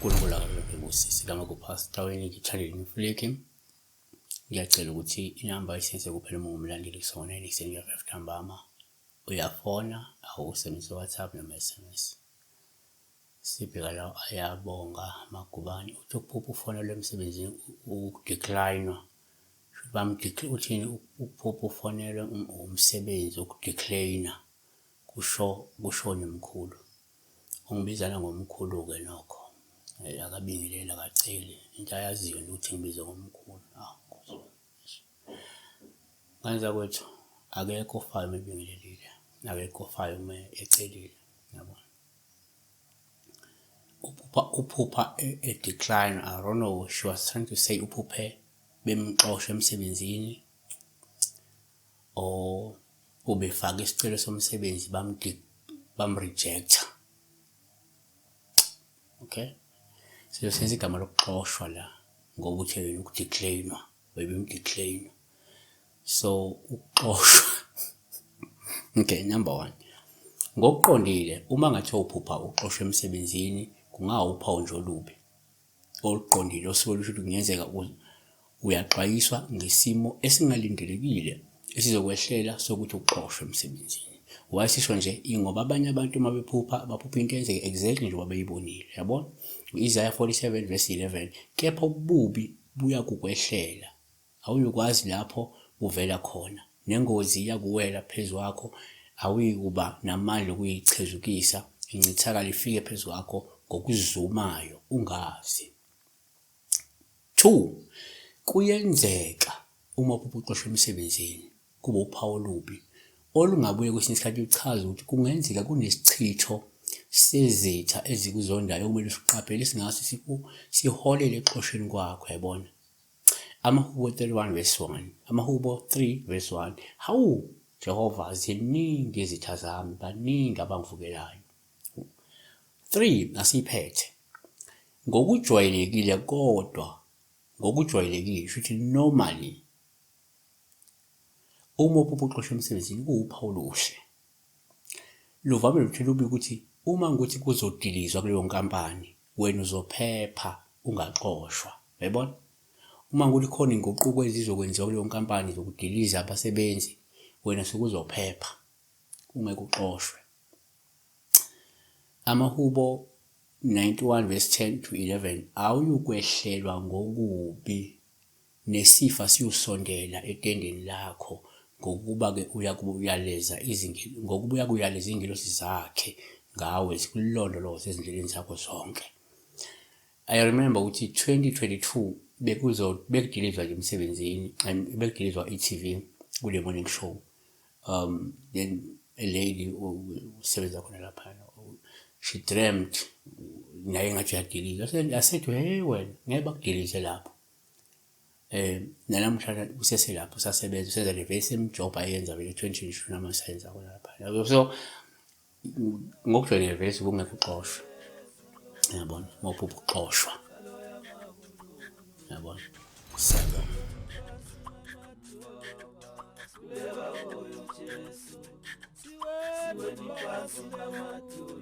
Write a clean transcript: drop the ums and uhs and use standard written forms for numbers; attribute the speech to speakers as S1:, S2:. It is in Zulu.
S1: uNkulunkulu akabusise kama kupastor weNiki Channel Mfuleki. Ngiyacela ukuthi inamba isenze kuphela uma ungumlandeli kusona ekuseni ya 5 ntambama. Uyafona awusebenzisa WhatsApp noma SMS. Sibheka la ayabonga Magubane uthi ukuphupha ufonela emsebenzini ukudecline. Uthini ukuphupha ufonela umsebenzi ukudecline kushone mkhulu. Ungibizana ngomkhulu ke nokho. Akabingelela akaceli into ayaziyo ukuthi ngibize ngomkhulu. Kanza kwethu akekho ofayo mebingelelile. Akekho ofayo uma ecelile, yabona. Uphupha a decline. I don't know, she was trying to say uphuphe bemxosha emsebenzini or ubefaka isicelo somsebenzi bamrejecta. Okay? Senze igama lokuxoshwa la ngoba uthe wena ukudeclarewa, webemdeclare. So ukuxoshwa. Okay, number 1. Ngokuqondile, uma ngathi uphupha uxoshwe emsebenzini, kungawuphawu nje olubi. Oluqondile osuke lusho ukuthi kungenzeka uyaxwayiswa ngesimo esingalindelekile esizokwehlela sokuthi uxoshwe emsebenzini. Wasisho nje ngoba abanye abantu uma bephupha baphupha into eyenzeke exactly njengoba beyibonile, yabona? Isaiah 47 verse 11, kepha ububi buya kukwehlela. Awuyikwazi lapho uvela khona. Nengozi iyakuwela phezu kwakho, awuyikuba namandla okuyichezukisa, incithakalo ifike phezu kwakho ngokuzumayo ungazi. 2. Kuyenzeka uma uphupha uxoshwe emsebenzini kuba uphawu olubi olungabuye kwesinye isikhathi uchaza ukuthi kungenzeka kunesichitho sezitha ezikuzondayo okumele usiqaphele esingase siholele exoshweni kwakho, yabona? Amahubo 31 verse 1, Amahubo 3 verse 1. Hawu Jehova, ziningi izitha zami, baningi abangivukelayo. 3. Asiphethe. Ngokujwayelekile shuthi normally uma uphupha uxoshwe emsebenzini kuwuphawu oluhle. Luvame luthi lubi ukuthi uma ngukuthi kuzodilizwa kuleyo nkampani, wena uzophepha ungaxoshwa, yabona? Uma ngukuthi khona inguquko ezizokwenziwa kuleyo nkampani zokudiliza abasebenzi, wena sukuzophepha ungeke uxoshwe. Amahubo 91 verse 10 to 11, awuyukwehlelwa ngokubi nesifa siyusondela etendeni lakho ngokuba-ke uyaleza ingilosi zakhe ngawe zikulondoloze ezindleleni zakho zonke. I remember ukuthi 2022 bekudilizwa nje emsebenzini, bekudilizwa i-TV kule morning show. Then a lady usebenza khona lapha, she dreamt naye ngathi uyadilizwa. I said to her, hey wena ngeke bakudilize lapho. Nalamhla useselapho sasebenza usenza le verse emjob ayenza vele 2022 namasayenza khona lapha. So ngokujwayele verse kungekho uxoshwa, yabona? Ngophupha uxoshwa, yabona? Siyabonga.
S2: Siwe ni pansi na matuyo,